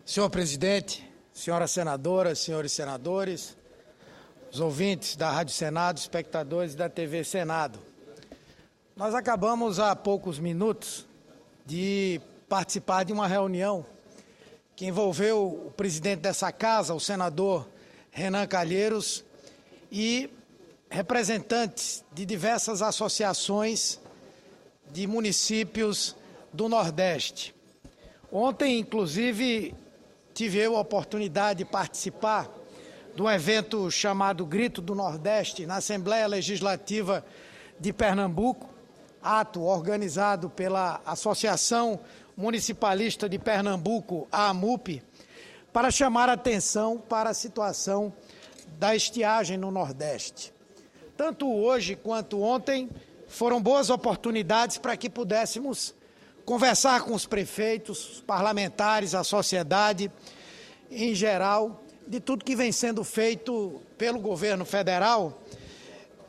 Senhor presidente, senhoras senadoras, senhores senadores, os ouvintes da Rádio Senado, espectadores da TV Senado. Nós acabamos há poucos minutos de participar de uma reunião que envolveu o presidente dessa casa, o senador Renan Calheiros, e representantes de diversas associações de municípios do Nordeste. Ontem, inclusive, tive eu a oportunidade de participar de um evento chamado Grito do Nordeste, na Assembleia Legislativa de Pernambuco, ato organizado pela Associação Municipalista de Pernambuco, a AMUP, para chamar a atenção para a situação da estiagem no Nordeste. Tanto hoje quanto ontem foram boas oportunidades para que pudéssemos conversar com os prefeitos, os parlamentares, a sociedade em geral, de tudo que vem sendo feito pelo governo federal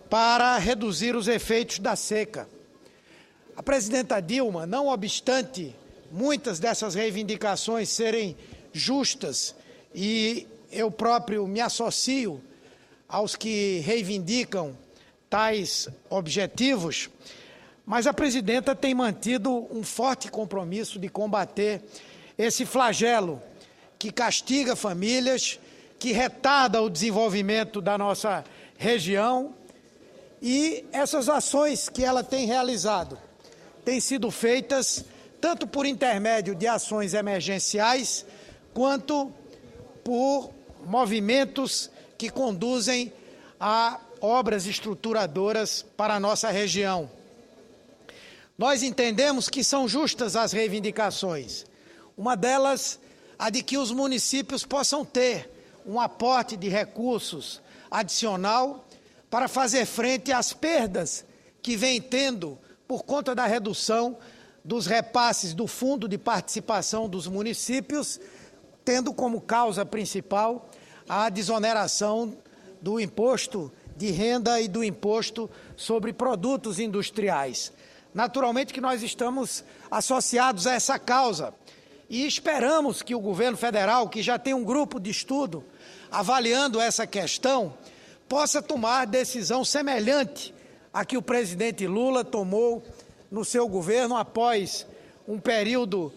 para reduzir os efeitos da seca. A presidenta Dilma, não obstante muitas dessas reivindicações serem justas, e eu próprio me associo aos que reivindicam tais objetivos, mas a presidenta tem mantido um forte compromisso de combater esse flagelo que castiga famílias, que retarda o desenvolvimento da nossa região, e essas ações que ela tem realizado têm sido feitas tanto por intermédio de ações emergenciais, quanto por movimentos que conduzem a obras estruturadoras para a nossa região. Nós entendemos que são justas as reivindicações. Uma delas, a de que os municípios possam ter um aporte de recursos adicional para fazer frente às perdas que vem tendo por conta da redução dos repasses do Fundo de Participação dos Municípios, tendo como causa principal a desoneração do imposto de renda e do imposto sobre produtos industriais. Naturalmente que nós estamos associados a essa causa e esperamos que o governo federal, que já tem um grupo de estudo avaliando essa questão, possa tomar decisão semelhante à que o presidente Lula tomou no seu governo após um período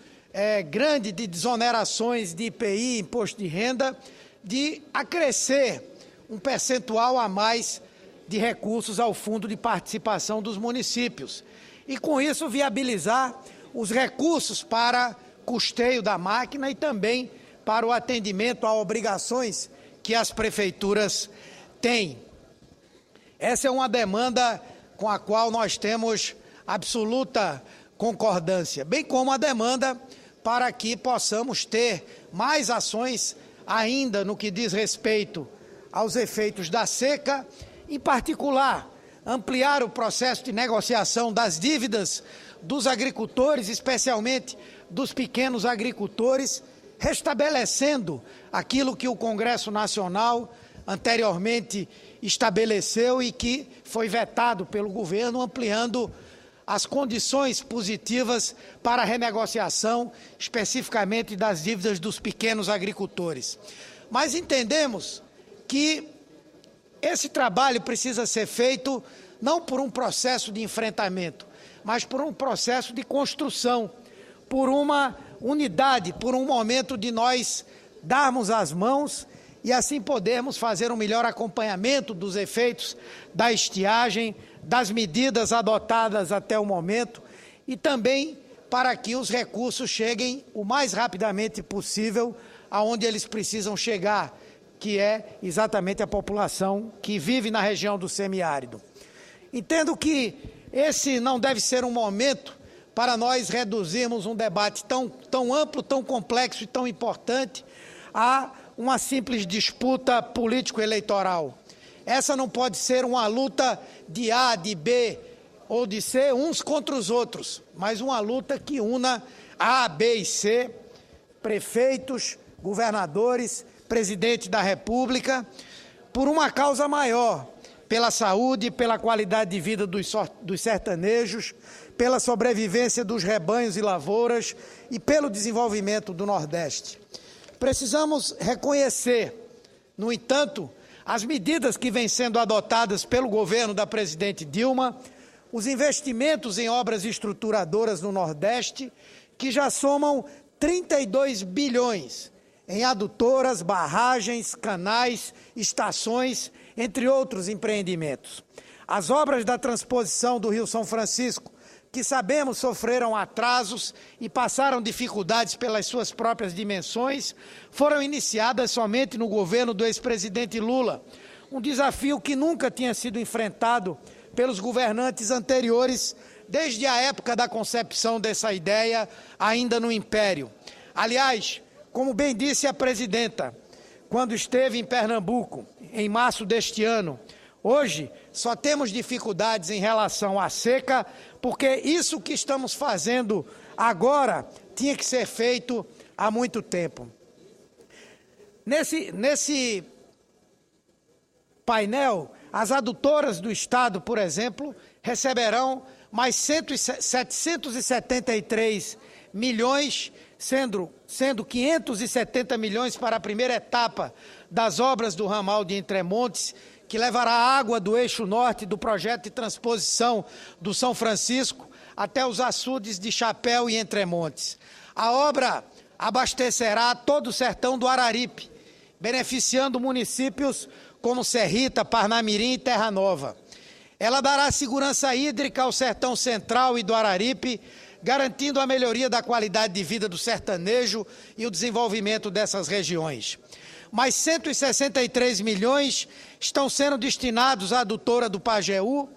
grande de desonerações de IPI, imposto de renda, de acrescer um percentual a mais de recursos ao Fundo de Participação dos Municípios e, com isso, viabilizar os recursos para custeio da máquina e também para o atendimento a obrigações que as prefeituras têm. Essa é uma demanda com a qual nós temos absoluta concordância, bem como a demanda para que possamos ter mais ações ainda no que diz respeito aos efeitos da seca, em particular, ampliar o processo de negociação das dívidas dos agricultores, especialmente dos pequenos agricultores, restabelecendo aquilo que o Congresso Nacional anteriormente estabeleceu e que foi vetado pelo governo, ampliando as condições positivas para a renegociação, especificamente das dívidas dos pequenos agricultores. Mas entendemos que esse trabalho precisa ser feito não por um processo de enfrentamento, mas por um processo de construção, por uma unidade, por um momento de nós darmos as mãos e assim podermos fazer um melhor acompanhamento dos efeitos da estiagem, das medidas adotadas até o momento e também para que os recursos cheguem o mais rapidamente possível aonde eles precisam chegar, que é exatamente a população que vive na região do semiárido. Entendo que esse não deve ser um momento para nós reduzirmos um debate tão amplo, tão complexo e tão importante a uma simples disputa político-eleitoral. Essa não pode ser uma luta de A, de B ou de C, uns contra os outros, mas uma luta que una A, B e C, prefeitos, governadores, presidente da República, por uma causa maior, pela saúde, pela qualidade de vida dos sertanejos, pela sobrevivência dos rebanhos e lavouras e pelo desenvolvimento do Nordeste. Precisamos reconhecer, no entanto, as medidas que vêm sendo adotadas pelo governo da presidente Dilma, os investimentos em obras estruturadoras no Nordeste, que já somam 32 bilhões em adutoras, barragens, canais, estações, entre outros empreendimentos. As obras da transposição do Rio São Francisco, que sabemos sofreram atrasos e passaram dificuldades pelas suas próprias dimensões, foram iniciadas somente no governo do ex-presidente Lula, um desafio que nunca tinha sido enfrentado pelos governantes anteriores, desde a época da concepção dessa ideia, ainda no Império. Aliás, como bem disse a presidenta, quando esteve em Pernambuco, em março deste ano, hoje só temos dificuldades em relação à seca, porque isso que estamos fazendo agora tinha que ser feito há muito tempo. Nesse painel, as adutoras do Estado, por exemplo, receberão mais 773 milhões, sendo 570 milhões para a primeira etapa das obras do ramal de Entremontes, que levará água do eixo norte do projeto de transposição do São Francisco até os açudes de Chapéu e Entremontes. A obra abastecerá todo o sertão do Araripe, beneficiando municípios como Serrita, Parnamirim e Terra Nova. Ela dará segurança hídrica ao sertão central e do Araripe, garantindo a melhoria da qualidade de vida do sertanejo e o desenvolvimento dessas regiões. Mais 163 milhões estão sendo destinados à adutora do Pajeú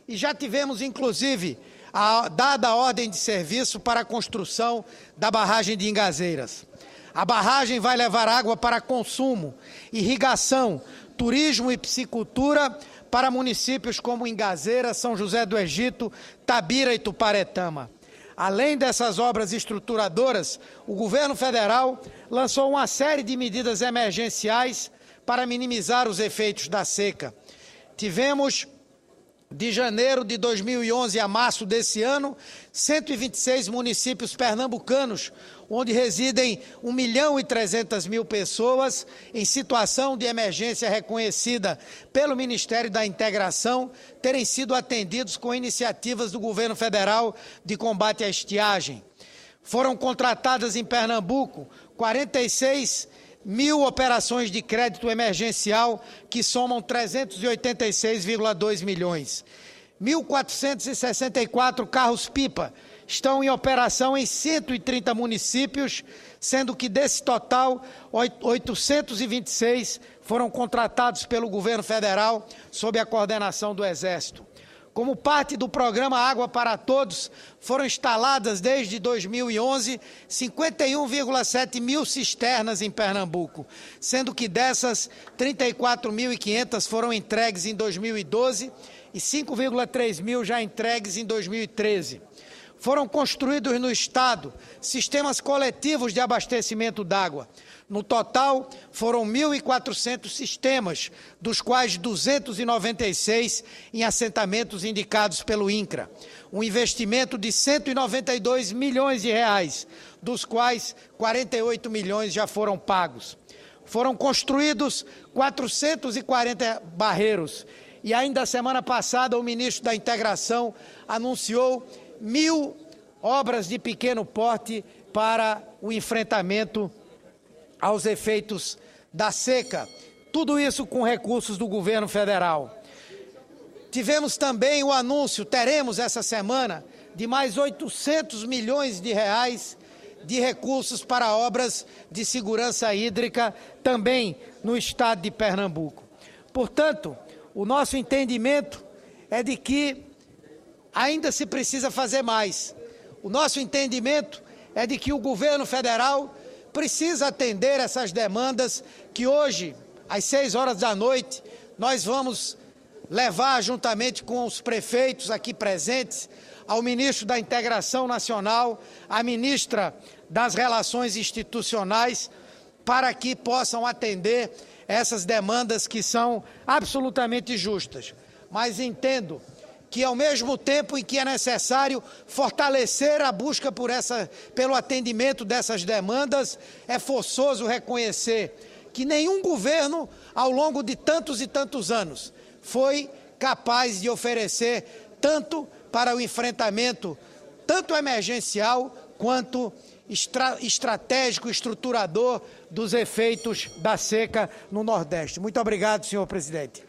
e já tivemos, inclusive, dada a ordem de serviço para a construção da barragem de Ingazeiras. A barragem vai levar água para consumo, irrigação, turismo e piscicultura para municípios como Ingazeiras, São José do Egito, Tabira e Tuparetama. Além dessas obras estruturadoras, o governo federal lançou uma série de medidas emergenciais para minimizar os efeitos da seca. Tivemos, de janeiro de 2011 a março desse ano, 126 municípios pernambucanos, onde residem 1.300.000 pessoas em situação de emergência reconhecida pelo Ministério da Integração, terem sido atendidos com iniciativas do governo federal de combate à estiagem. Foram contratadas em Pernambuco 46.000 operações de crédito emergencial, que somam 386,2 milhões. 1.464 carros-pipa estão em operação em 130 municípios, sendo que desse total, 826 foram contratados pelo governo federal sob a coordenação do Exército. Como parte do programa Água para Todos, foram instaladas desde 2011 51,7 mil cisternas em Pernambuco, sendo que dessas 34.500 foram entregues em 2012 e 5,3 mil já entregues em 2013. Foram construídos no Estado sistemas coletivos de abastecimento d'água. No total, foram 1.400 sistemas, dos quais 296 em assentamentos indicados pelo INCRA. Um investimento de 192 milhões de reais, dos quais 48 milhões já foram pagos. Foram construídos 440 barreiros. E ainda a semana passada, o ministro da Integração anunciou 1.000 obras de pequeno porte para o enfrentamento aos efeitos da seca. Tudo isso com recursos do governo federal. Tivemos também o anúncio, teremos essa semana, de mais 800 milhões de reais de recursos para obras de segurança hídrica, também no estado de Pernambuco. Portanto, o nosso entendimento é de que ainda se precisa fazer mais. O nosso entendimento é de que o governo federal precisa atender essas demandas que hoje, às 6 horas da noite, nós vamos levar, juntamente com os prefeitos aqui presentes, ao ministro da Integração Nacional, à ministra das Relações Institucionais, para que possam atender essas demandas que são absolutamente justas. Mas entendo que, ao mesmo tempo em que é necessário fortalecer a busca pelo atendimento dessas demandas, é forçoso reconhecer que nenhum governo, ao longo de tantos e tantos anos, foi capaz de oferecer tanto para o enfrentamento, tanto emergencial quanto estratégico, estruturador dos efeitos da seca no Nordeste. Muito obrigado, senhor presidente.